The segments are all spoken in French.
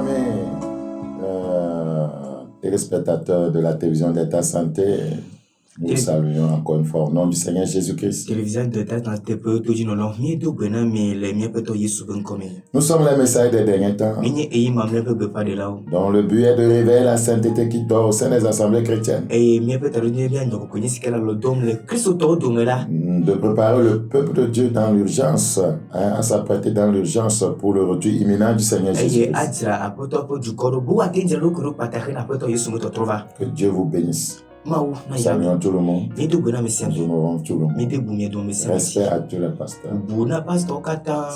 bien-aimés téléspectateurs de la télévision d'État Santé, nous saluons encore une fois au nom du Seigneur Jésus-Christ. Nous sommes les messages des derniers temps, dont le but est de révéler la sainteté qui dort au sein des assemblées chrétiennes, de préparer le peuple de Dieu dans l'urgence, à s'apprêter dans l'urgence pour le retour imminent du Seigneur Jésus-Christ. Que Dieu vous bénisse. Saluons tout le monde. Nous honorons tout le monde. Respect à tous les pasteurs.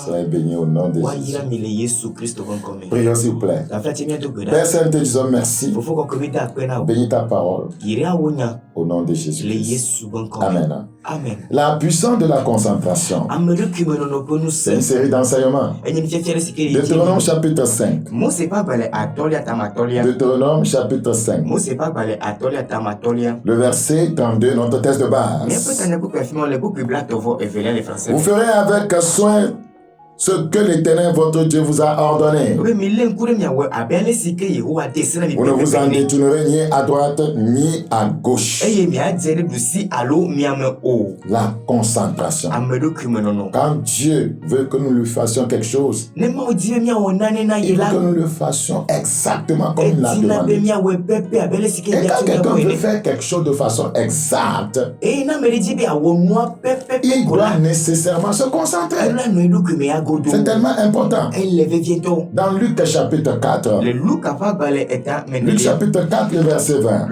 Soyez bénis au nom de Jésus. Prions s'il vous plaît. Père Saint, te disons merci. Bénis ta parole. Au nom de Jésus. Amen. Amen. La puissance de la concentration. C'est une série d'enseignements. Deutéronome chapitre 5. Deutéronome chapitre 5. Le verset 32, notre texte de base. Vous ferez avec soin ce que l'Éternel votre Dieu vous a ordonné. Vous ne vous en détournerez ni à droite ni à gauche. La concentration. Quand Dieu veut que nous lui fassions quelque chose, il veut que nous le fassions exactement comme il l'a demandé. Et quand quelqu'un veut faire quelque chose de façon exacte, il doit nécessairement se concentrer. C'est tellement important. Dans Luc chapitre 4, Luc chapitre 4, le verset 20.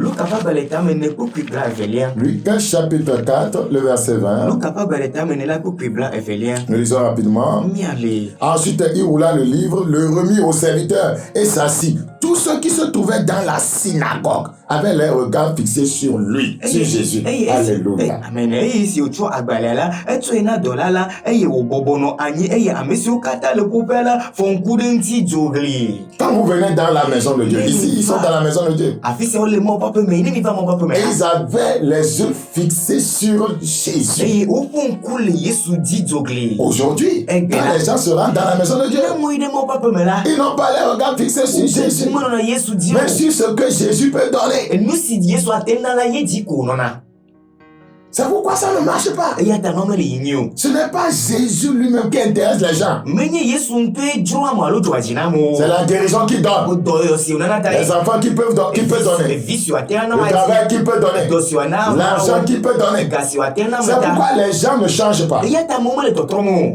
Luc chapitre 4, le verset 20. Nous lisons rapidement. Ensuite, il roula le livre, le remit au serviteur et s'assit. Tous ceux qui se trouvaient dans la synagogue avaient les regards fixés sur lui, sur Jésus. Alléluia. Quand vous venez dans la maison de Dieu, ici ils sont dans la maison de Dieu, et ils avaient les yeux fixés sur Jésus. Aujourd'hui, quand les gens se rendent dans la maison de Dieu, ils n'ont pas les regards fixés sur Jésus, mais sur ce que Jésus peut donner. C'est pourquoi ça ne marche pas. Ce n'est pas Jésus lui-même qui intéresse les gens. C'est la guérison qui donne. Les enfants qui peuvent donner. Le travail qui peut donner. L'argent qui peut donner. C'est pourquoi les gens ne changent pas.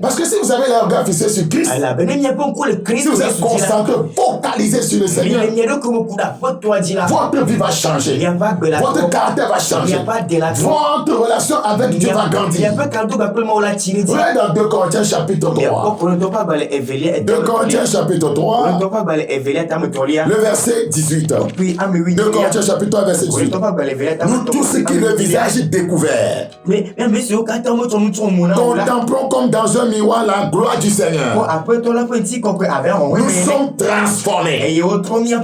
Parce que si vous avez les regards fixés sur Christ, si vous êtes concentré, focalisé sur le Seigneur, votre vie va changer. Votre caractère va changer. Votre relation avec Dieu va grandir. Regardez dans 2 Corinthiens chapitre 3. 2 Corinthiens chapitre 3. Le verset 18. 2 Corinthiens chapitre 3 verset 18. Nous tous qui le visage découvert, contemplons comme dans un miroir la gloire du Seigneur. Nous sommes transformés.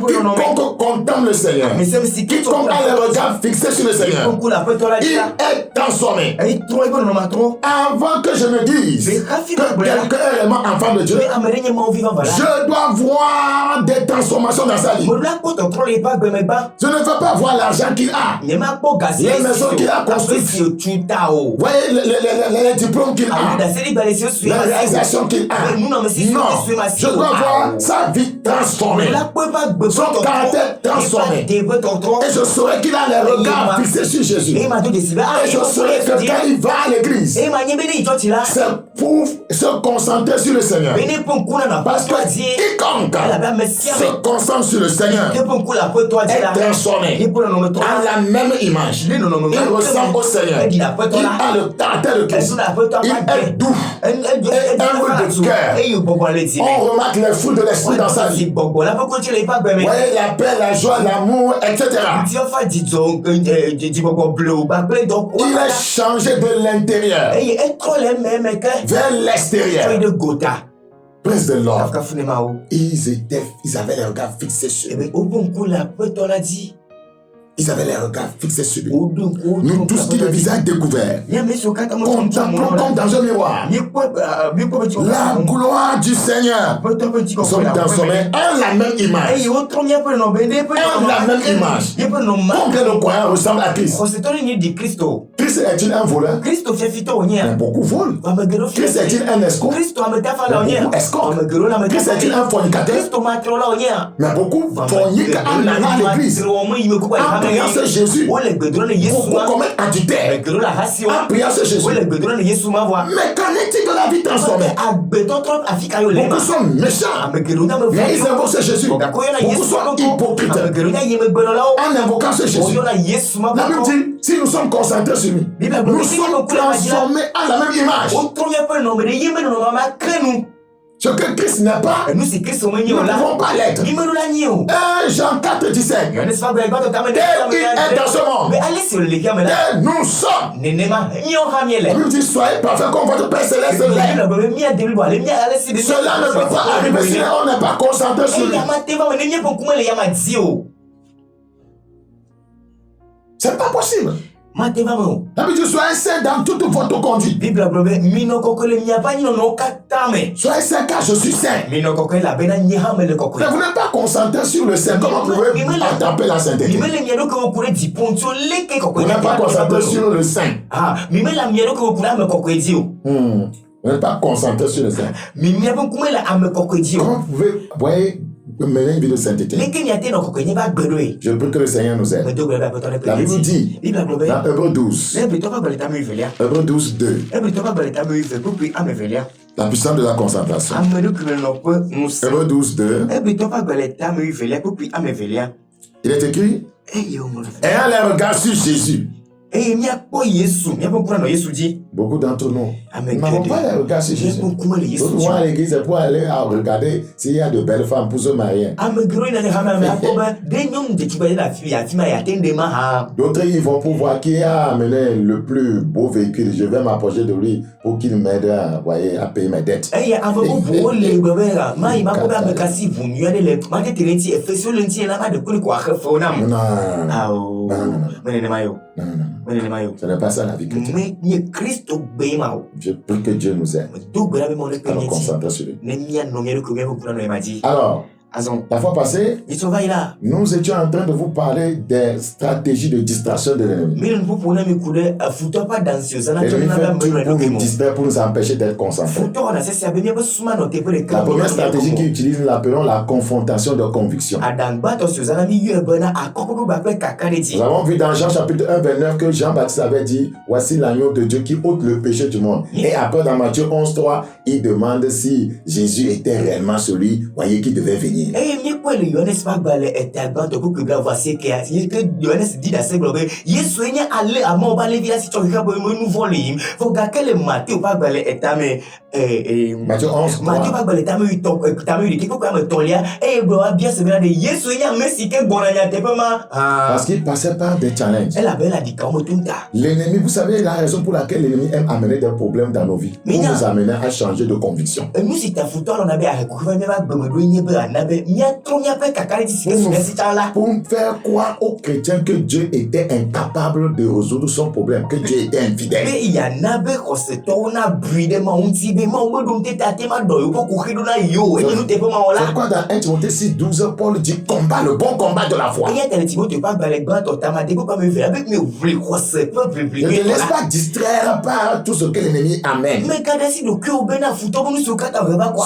Quiconque contemple le Seigneur, quiconque a les regards fixés sur le Seigneur, il est transformé. Avant que je ne dise que quelqu'un est réellement enfant de Dieu, je dois voir des transformations dans sa vie. Je ne veux pas voir l'argent qu'il a, les maisons qu'il a construites, voyez les diplômes qu'il a, les réalisations qu'il a. Non, je dois voir sa vie transformée, son caractère transformé. Et je saurai qu'il a les regards fixés sur Jésus. Et je saurai que quand il va à l'église, c'est pour se concentrer sur le Seigneur. Parce que quiconque se concentre sur le Seigneur est transformé à la même image. Il ressemble au Seigneur. Il a le caractère de Christ. Il est doux et humble de cœur. On remarque les fruits de l'esprit dans sa vie. Vous voyez la paix, la joie, l'amour, etc. Il est changé de l'intérieur vers l'extérieur. Praise the Lord. Ils avaient les regards fixés sur lui. Ils avaient les regards fixés sur lui. Nous tous qui le visage découvert, contemplons comme dans un miroir la gloire du Seigneur. Nous sommes transformés en la même image. En la même image. Combien de croyants ressemblent à Christ? Christ est-il un voleur? Mais beaucoup volent. Christ est-il un escroc? Beaucoup escortent. Christ est-il un fornicateur? Mais beaucoup forniquent en allant à l'église. En priant sur Jésus. Beaucoup commettent adultère. En priant sur Jésus. Mais qu'en est-il de la vie transformée? Beaucoup sont méchants. Mais ils invoquent sur Jésus. Beaucoup sont hypocrites. En invoquant sur Jésus. La Bible dit, si nous sommes concentrés sur lui, nous sommes transformés en la même image. Ce que Christ n'est pas, nous ne pouvons pas l'être. 1 Jean 4, 17. Tel il est dans ce monde. Tel nous sommes. La Bible dit, soyez parfaits comme votre Père Céleste l'est. Cela ne peut pas arriver si on n'est pas concentré sur lui. C'est pas possible. La Bible dit, soyez saints dans toute votre conduite. Soyez saints car je suis saint. Mais vous n'êtes pas concentré sur le saint. Comment pouvez-vous attraper la sainteté? Vous n'êtes pas concentré sur le saint. Vous n'êtes pas concentré sur le saint. Comment vous pouvez mener une vie de sainteté? Je prie que le Seigneur nous aide. La Bible dit dans Hébreux 12, Hébreux 12, 2, la puissance de la concentration. Hébreux 12, 2, il est écrit, ayant les regards sur Jésus. Beaucoup d'entre nous n'avons pas les regards sur Jésus. D'autres vont à l'église pour aller regarder s'il y a de belles femmes pour se marier. D'autres ils vont pour voir qui a amené le plus beau véhicule. Je vais m'approcher de lui pour qu'il m'aide à payer mes dettes. Non. Ce n'est pas ça la vie chrétienne. Je prie que Dieu nous aide. Alors concentrons sur lui. Alors, la fois passée, nous étions en train de vous parler des stratégies de distraction de l'ennemi. L'ennemi fait tout pour nous distraire, pour nous empêcher d'être concentrés. La première stratégie qu'il utilise, nous l'appelons la confrontation de conviction. Nous avons vu dans Jean chapitre 1, 29 que Jean-Baptiste avait dit, voici l'agneau de Dieu qui ôte le péché du monde. Et après dans Matthieu 11, 3, il demande si Jésus était réellement celui, voyez, qui devait venir. Matthieu 11, 3. Parce qu'il passait par des challenges. L'ennemi, vous savez la raison pour laquelle l'ennemi aime amener des problèmes dans nos vies, pour nous amener à changer de conviction. Pour faire croire aux chrétiens que Dieu était incapable de résoudre son problème, que Dieu était infidèle. C'est pourquoi dans 1 Timothée 6, 12, Paul dit combat le bon combat de la foi. Ne te laisse pas distraire par tout ce que l'ennemi amène.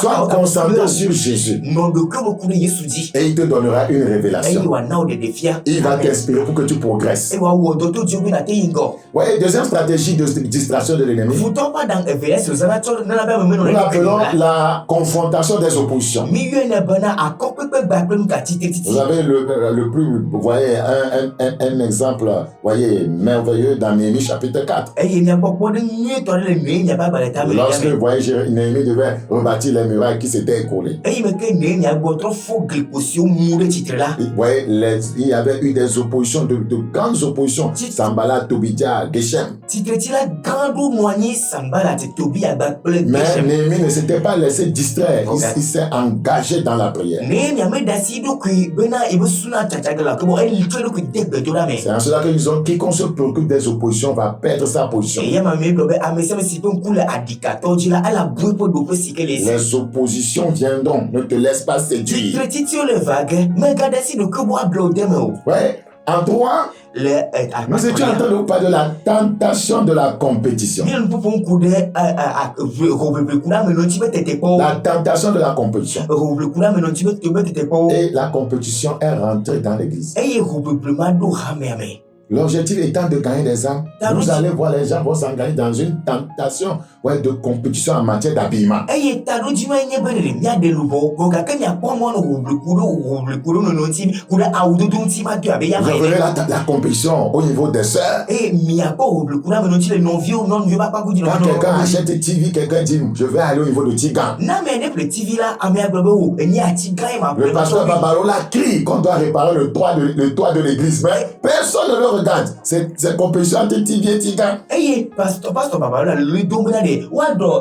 Sois concentré sur Jésus. Et il te donnera une révélation. Il va t'inspirer pour que tu progresses. Ouais, deuxième stratégie de distraction de l'ennemi, nous l'appelons la confrontation des oppositions. Vous avez le plus, vous voyez, un exemple, voyez, merveilleux dans Néhémie chapitre 4. Lorsque, vous voyez, Néhémie devait rebâtir les murailles qui s'étaient écroulées. Vous voyez, il y avait eu des oppositions, de grandes oppositions. Sambala, Tobia, Geshem. Mais Néhémie ne s'était pas laissé distraire. Il s'est engagé dans la prière. Il C'est en cela que nous disons quiconque se préoccupe des oppositions va perdre sa position. Les oppositions viendront, ne te laisse pas séduire. Ouais. En droit, nous étions en train de vous parler de la tentation de la compétition. La tentation de la compétition. Et la compétition est rentrée dans l'église. L'objectif étant de gagner des âmes. Vous allez voir, les gens vont s'engager dans une tentation de compétition en matière d'habillement. Je verrai la compétition au niveau des sœurs. Quand quelqu'un achète TV, quelqu'un dit je vais aller au niveau de Tigan. Le pasteur Babarola crie qu'on doit réparer le toit de l'église. Mais personne ne le regarde. C'est compétition entre TV et Tigan. Pasteur Babarola, le dominant wado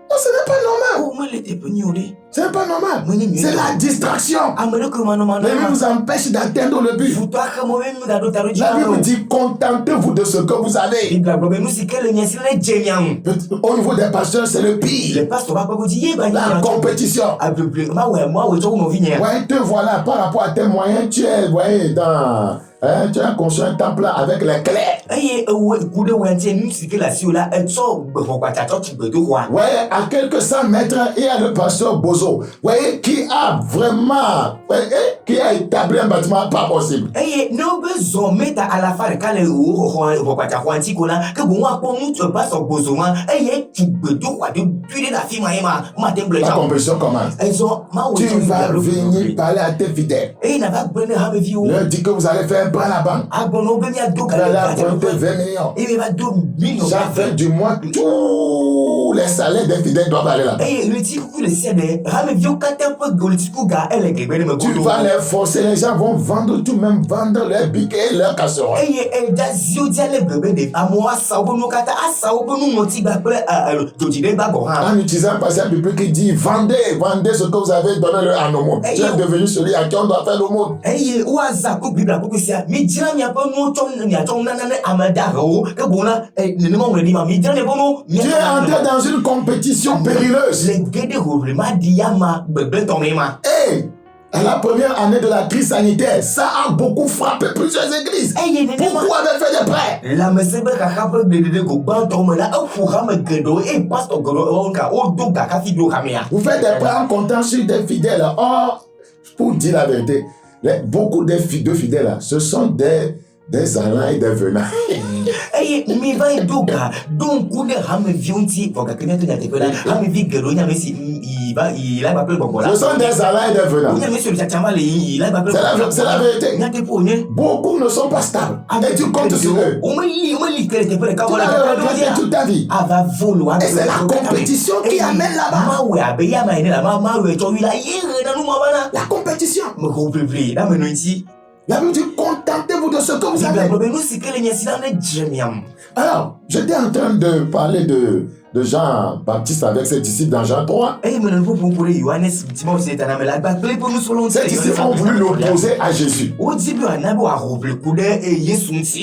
non, ce n'est pas normal. Ce n'est pas normal. C'est la distraction. Mais vous empêche d'atteindre le but. La Bible dit contentez-vous de ce que vous avez. Au niveau des pasteurs, c'est le pire. La compétition. Ouais, te voilà par rapport à tes moyens, tu es dans. Tu as construit un temple avec les clés. Ouais, à quelques 100 mètres, il y a le pasteur Bozo. Ouais, qui a vraiment, qui a établi un bâtiment pas possible. La compétition commence. Tu vas venir parler à tes fidèles. Leur dis que vous allez faire à la banque. Vous allez apporter 20 millions. Chaque fin du mois, tous les salaires des fidèles doivent aller là-bas. Tu vas les forcer, les gens vont vendre tout, même vendre leurs biquets et leurs casseroles. En utilisant un passage biblique qui dit vendez ce que vous avez donné leur en aumône. Tu es devenu celui à qui on doit faire l'aumône. Tu es entré dans une compétition périleuse. À la première année de la crise sanitaire, ça a beaucoup frappé plusieurs églises. Pourquoi avez fait des prêts? Vous faites des prêts en comptant sur des fidèles. Or, pour dire la vérité, beaucoup de fidèles là, ce sont des allants et des venants. Ce sont des allants et des venants. C'est la vérité. Beaucoup ne sont pas stables. Et tu comptes sur eux. Tu vas le regretter toute ta vie. Et c'est la compétition qui amène là-bas. La compétition. La Bible dit contentez-vous de ce que vous avez. Alors, j'étais en train de parler de Jean-Baptiste avec ses disciples dans Jean 3. Ces disciples ont voulu l'opposer à Jésus.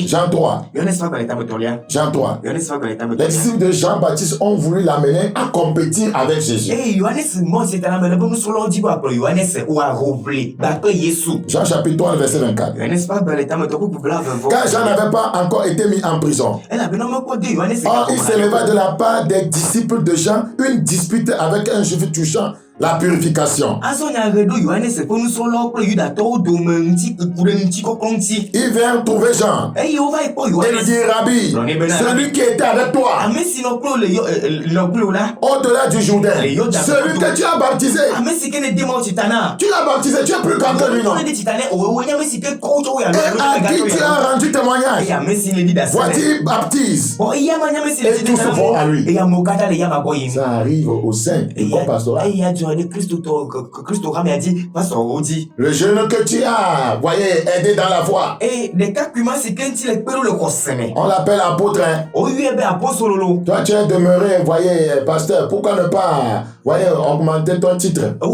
Jean 3. Jean 3. Les disciples de Jean-Baptiste ont voulu l'amener à compétir avec Jésus. Jean chapitre 3, verset 24. Quand Jean n'avait pas encore été mis en prison, or il s'éleva de la part des disciples de Jean une dispute avec un juif touchant la purification. Il vient trouver Jean et lui dit Rabbi, celui qui était avec toi au-delà du Jourdain, celui que tu as baptisé, tu l'as baptisé, tu es plus grand que lui, non? Et à qui tu as rendu témoignage? Voici, il baptise et tous se font à lui. Ça arrive au sein du corps pastoral. Le jeune que tu as, voyez, aidé dans la foi. On l'appelle apôtre. Toi, tu es demeuré, voyez, pasteur. Pourquoi ne pas, voyez, augmenter ton titre? Ce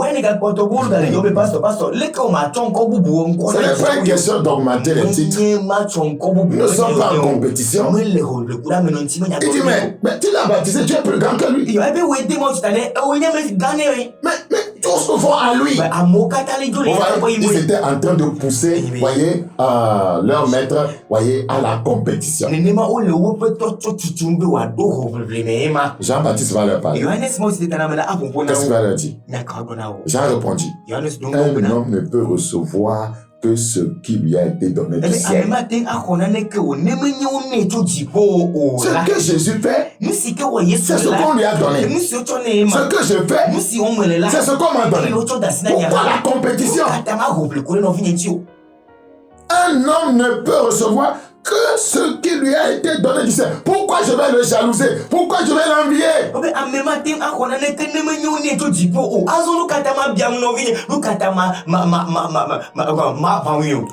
n'est pas une question d'augmenter les titres. Nous ne sommes pas en compétition. Il dit, mais tu l'as baptisé, tu es plus grand que lui. Mais tous se font à lui. Ils étaient en train de pousser, voyez, leur maître, voyez, à la compétition. Jean-Baptiste va leur parler. Qu'est-ce qu'il va leur dire? Jean répondit, un homme ne peut recevoir que ce qui lui a été donné du ciel. Ce que Jésus fait, c'est ce qu'on lui a donné. Ce que je fais, c'est ce qu'on m'a donné. Pourquoi la compétition? Un homme ne peut recevoir que ce qui lui a été donné du ciel. Pourquoi je vais le jalouser? Pourquoi je vais l'envier?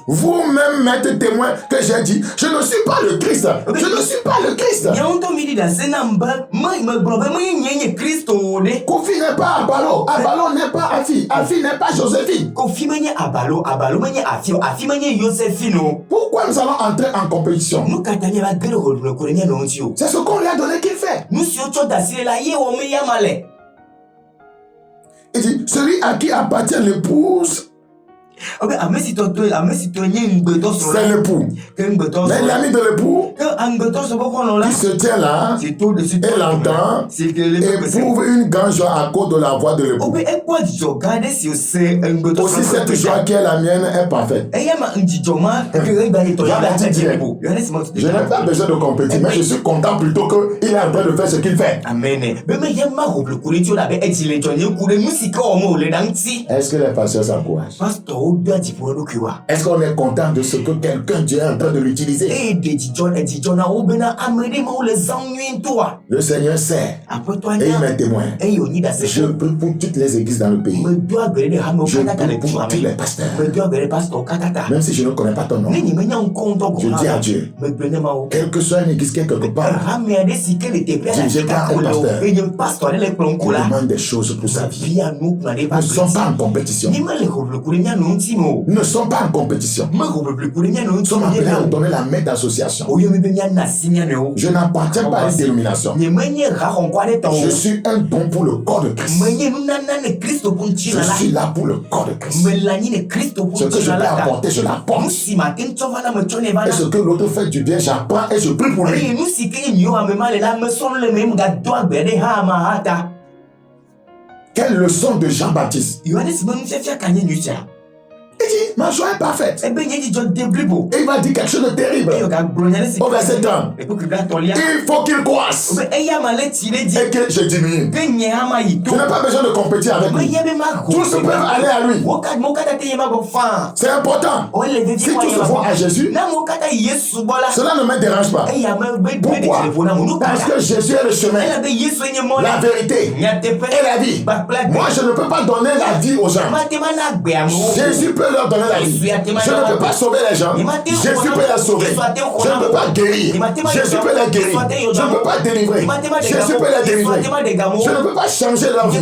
Vous-même mettez témoin que j'ai dit, je ne suis pas le Christ. Je ne suis pas le Christ. Kofi n'est pas Abalo. Abalo n'est pas Afi. Afi n'est pas Joséphine. Pourquoi nous allons entrer en compétition? C'est ce qu'on lui a donné qu'il fait. Il dit, celui à qui appartient l'épouse, c'est l'époux. Mais l'ami de l'époux, qui se tient là, et l'entend, éprouve une grande joie à cause de la voix de l'époux. Aussi cette joie qui est la mienne est parfaite. Je n'ai pas besoin de compétir, mais je suis content plutôt qu'il est en train de faire ce qu'il fait. Est-ce que les pasteurs s'encouragent? Est-ce qu'on est content de ce que quelqu'un Dieu est en train de l'utiliser? Le Seigneur sait et il m'est témoin. Je prie pour toutes les églises dans le pays. Je prie pour tous les pasteurs. Même si je ne connais pas ton nom, je dis à Dieu, quelle que soit une église quelque part, dirigée par un pasteur, il demande des choses pour sa vie. Nous ne sommes pas en compétition. Nous ne sommes pas en compétition. Nous sommes appelés à donner la main d'association. Je n'appartiens pas à une dénomination. Je suis un don pour le corps de Christ. Je suis là pour le corps de Christ. Ce que je peux apporter, je l'apporte. Et ce que l'autre fait du bien, j'apprends et je prie pour lui. Quelle leçon de Jean-Baptiste? Il dit, ma joie est parfaite. Et il va dire quelque chose de terrible. Au verset 30. Il faut qu'il croisse. Et que je diminue. Je n'ai pas besoin de compétir avec lui. Tous peuvent aller à lui. C'est important. Si tous se font à Jésus, cela ne me dérange pas. Pourquoi? Parce que Jésus est le chemin, la vérité et la vie. Moi, je ne peux pas donner la vie aux gens. Jésus peut leur donner la vie. Je ne peux pas sauver les gens. Jésus peut les sauver. Je ne peux pas guérir. Jésus peut les guérir. Je ne peux pas délivrer. Jésus peut les délivrer. Je ne peux pas changer leur vie,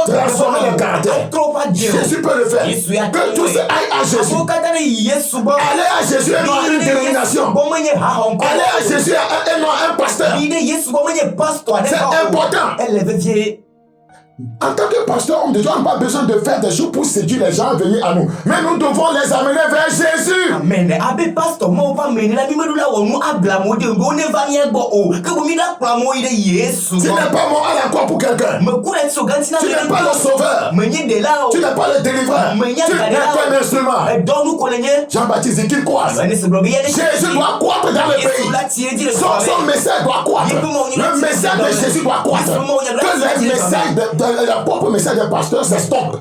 transformer leur caractère. Jésus peut le faire. Que tous aillent à Jésus. Allez à Jésus et non à une dénomination. Allez à Jésus et non à un pasteur. C'est important. En tant que pasteur, on n'a pas besoin de faire des choses pour séduire les gens à venir à nous. Mais nous devons les amener vers Jésus. Amen. Tu n'es pas mort à la croix pour quelqu'un. Tu n'es pas le sauveur. Tu n'es pas le délivreur. Tu n'es pas un instrument. Jean-Baptiste dit qu'il croise. Jésus doit croître dans le pays. Son message doit croître. Le message de Jésus doit croître. Que le message de le propre message des pasteurs, c'est stop.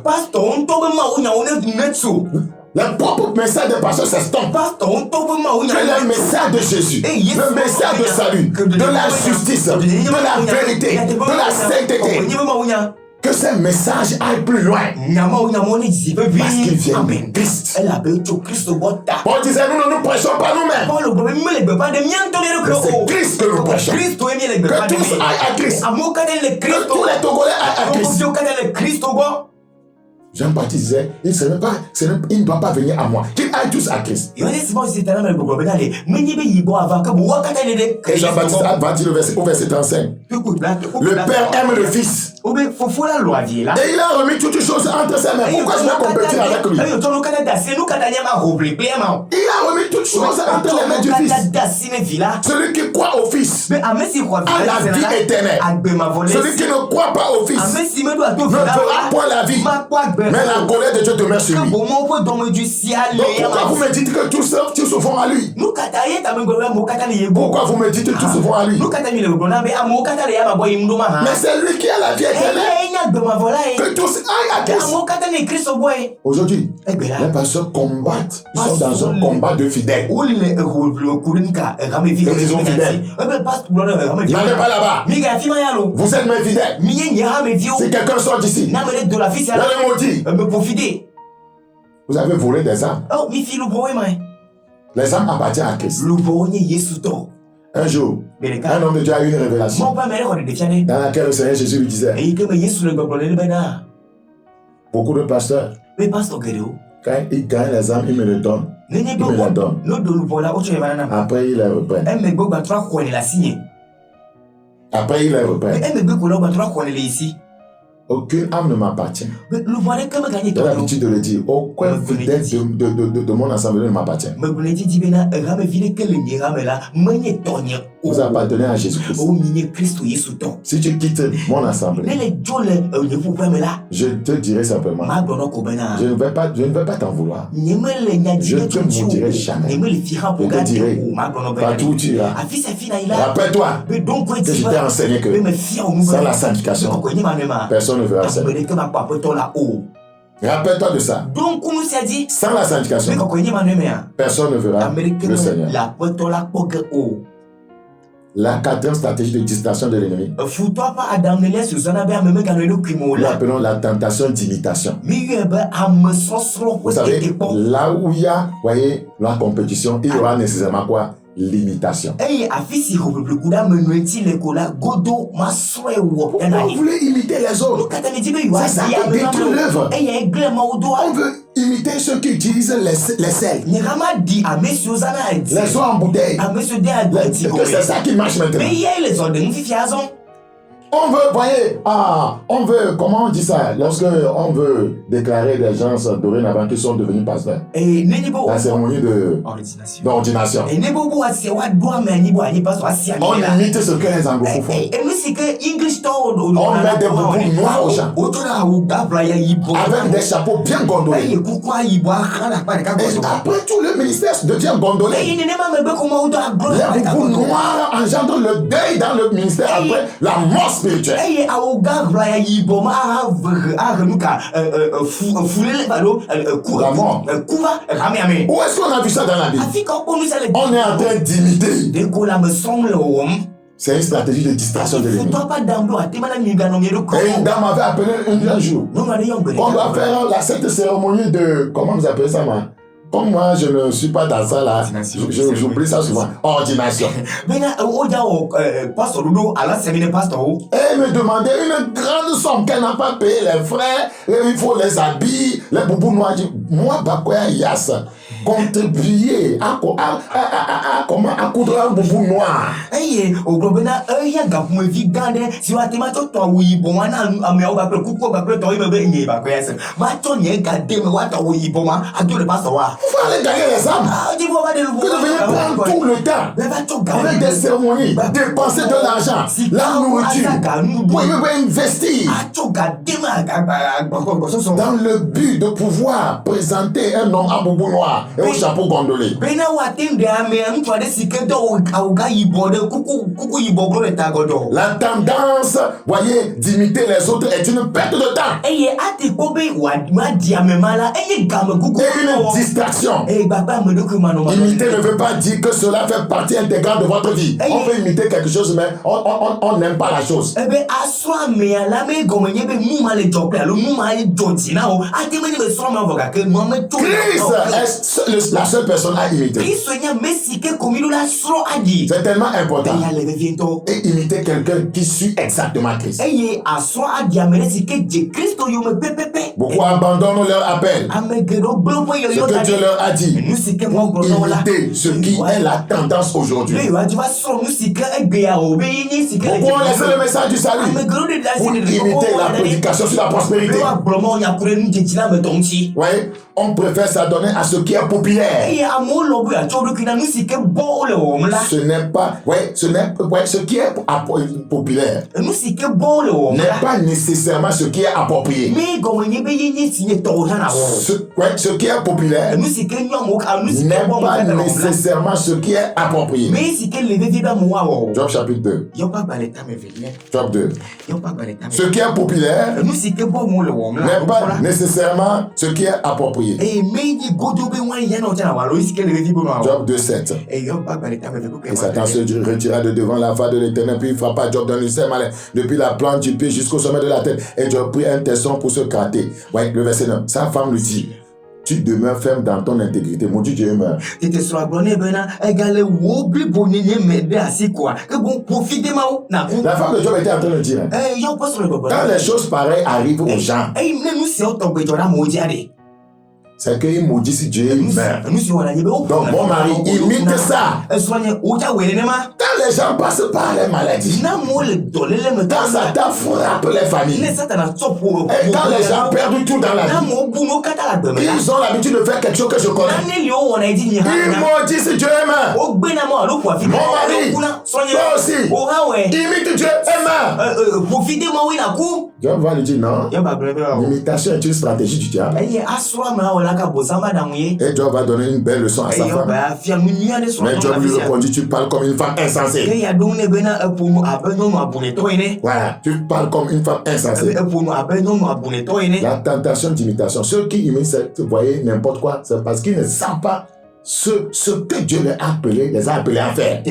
Le propre message des pasteurs, c'est stop. Que le message de Jésus, le message de salut, de la justice, de la vérité, de la sainteté, que ces messages aillent plus loin. Parce qu'ils viennent de Christ. Paul disait, nous ne nous prêchons pas nous-mêmes. Mais c'est Christ que nous prêchons. Que tous aillent à Christ. Que tous les Togolais aillent à Christ. Jean-Baptiste disait, il ne doit pas venir à moi. Qu'ils aillent tous à Christ. Et Jean-Baptiste va dire au verset 35. Le Père aime le Fils. Et il a remis toutes choses entre ses mains. Pourquoi je vais compétir avec lui? Il a remis toutes choses entre les mains du Fils. Celui qui croit au Fils a la vie éternelle. Celui qui ne croit pas au Fils ne verra point la vie, mais la colère de Dieu demeure sur lui. Donc pourquoi vous me dites que tous se font à lui? Pourquoi vous me dites que tous se font à lui? Mais c'est lui qui a la vie éternelle. Que tous aillent à Christ. Aujourd'hui, les pasteurs combattent. Ils sont dans un combat de fidèles. Ils sont fidèles. N'allez pas là-bas. Vous êtes mes fidèles. Si quelqu'un sort d'ici, allez maudit. Vous avez volé des âmes. Les âmes appartiennent à Christ. Un jour, un homme de Dieu a eu une révélation dans laquelle le Seigneur Jésus lui disait, beaucoup de pasteurs, quand ils gagnent les âmes, ils me les donnent. Ils me les donnent. Après, ils les reprennent. Après, ils les reprennent. Aucune âme ne m'appartient. J'ai l'habitude de le dire. Aucun fidèle de mon assemblée ne m'appartient. Vous appartenez à Jésus-Christ. Si tu quittes mon assemblée, je te dirai simplement, je ne vais pas t'en vouloir. Je ne te maudirai jamais. Je te dirai, partout où tu iras, rappelle-toi que je t'ai enseigné que sans la sanctification, personne ne verra ça. Rappelle-toi de ça. Sans la sanctification, personne ne verra le Seigneur. La quatrième stratégie de distraction de l'ennemi, nous l'appelons la tentation d'imitation. Vous savez, là où il y a, voyez, la compétition, il y aura nécessairement quoi? L'imitation. Vous voulez imiter les autres. C'est ça qui détruit l'œuvre. On veut imiter ceux qui utilisent les sels. Les eaux en bouteille. C'est ça qui marche maintenant. On veut, voyez, on veut, comment on dit ça? Lorsque on veut déclarer des gens dorénavant qui sont devenus pasteurs. La cérémonie d'ordination. On imite ce que les anglophones font. On met des boubous noirs aux gens. Avec des chapeaux bien gondolés. Et après tout, le ministère devient gondolé. Les boubous noirs engendrent le deuil dans le ministère après la mort spirituelle. La mort. Où est-ce qu'on a vu ça dans la Bible? On est en train d'imiter. C'est une stratégie de distraction de l'ennemi. Et une dame m'avait appelé un jour. On doit faire cette cérémonie de... Comment vous appelez ça, moi? Comme moi, je ne suis pas dans ça là, j'oublie ça souvent. Ordination. Et il me demandait une grande somme qu'elle n'a pas payé les frais, il faut les habits, les boubous noirs. Moi, Bakoya Yas, contribuer à coudre un boubou noir. Vous allez gagner les âmes. Vous devez prendre tout le temps avec des cérémonies, dépenser de l'argent, la nourriture. Vous pouvez investir dans le but de pouvoir présenter un homme à boubou noir et au chapeau gondolé. La tendance, voyez, d'imiter les autres est une perte de temps. Et une distraction. Imiter ne veut pas dire que cela fait partie intégrale de votre vie. On veut imiter quelque chose, mais on n'aime pas la chose. Christ est la seule personne à imiter. C'est tellement important. Et imiter quelqu'un qui suit exactement Christ. Beaucoup abandonnent leur appel. Ce que Dieu leur a dit. Imiter ce qui est la tendance aujourd'hui. Beaucoup ont laissé le message du salut pour imiter la prédication sur la prospérité. Ouais, on préfère s'adonner à ce qui est populaire. Ce n'est pas, ce qui est populaire n'est pas nécessairement ce qui est approprié. Ce qui est populaire n'est pas nécessairement ce qui est approprié. Job chapitre 2. Job 2. Ce qui est populaire n'est pas nécessairement ce qui est approprié. Job 2:7. Et Satan se retira de devant la face de l'Éternel, puis il frappa Job d'un ulcère malin depuis la plante du pied jusqu'au sommet de la tête. Et Job prit un tesson pour se gratter. Ouais, le verset 9. Sa femme lui dit: tu demeures ferme dans ton intégrité. Mon Dieu, Dieu meurt. La femme de Job était en train de dire, quand les choses pareilles arrivent aux gens, c'est qu'il maudit si Dieu meurt. Donc mon mari imite ça. Quand les gens passent par les maladies, quand Satan frappe les familles, et quand les gens perdent tout dans la vie, ils ont l'habitude de faire quelque chose que je connais. Ils maudissent si Dieu est mort. Mon mari, toi aussi, imite Dieu est mort. Dieu va lui dire non. L'imitation est une stratégie du diable. Et Dieu va donner une belle leçon à sa femme. Mais Dieu lui répondit: tu parles comme une femme insensée. Voilà, tu parles comme une femme insensée. La tentation d'imitation. Ceux qui imitent, vous voyez, n'importe quoi, c'est parce qu'ils ne savent pas ce que Dieu les a appelés à faire.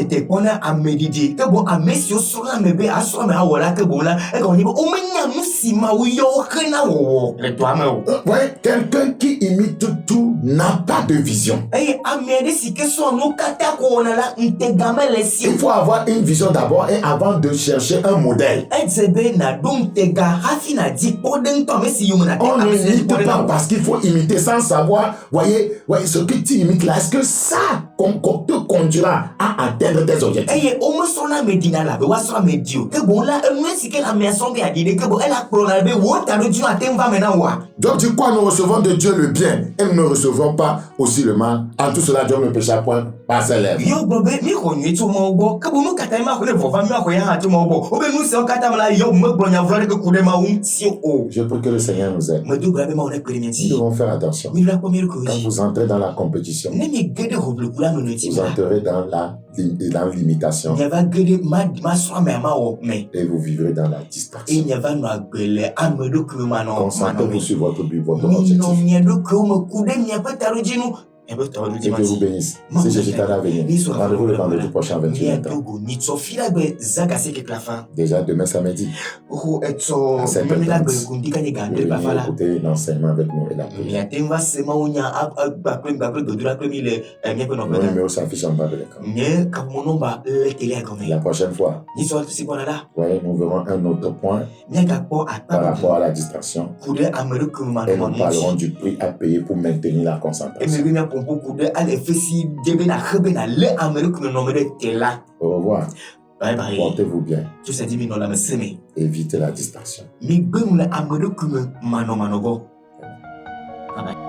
Ouais, quelqu'un qui imite tout n'a pas de vision. Il faut avoir une vision d'abord et avant de chercher un modèle. On n'imite pas parce qu'il faut imiter sans savoir, voyez, ce que tu imites là, est-ce que ça te conduira à atteindre tes objectifs? Job dit quoi? Nous recevons de Dieu le bien et nous ne recevons pas aussi le mal. En tout cela, Dieu ne pécha point par ses lèvres. Je prie que le Seigneur nous aide. Nous devons faire attention. Quand vous entrez dans la compétition, vous entrerez dans l'imitation et vous vivrez dans la distraction. Concentrez-vous sur votre but, votre objectif. Et que vous bénisse. Si Jésus t'en a venu, rendez-vous le vendredi prochain à 21h. Déjà demain samedi, à 7h30, vous venez écouter l'enseignement avec nous et la prière. Mon numéro s'affiche en bas de l'écran. La prochaine fois, ouais, nous verrons un autre point par rapport à la distraction. Et nous parlerons du prix à payer pour maintenir la concentration. Au revoir. Bye bye. Portez-vous bien. Évitez la distraction. Bye bye.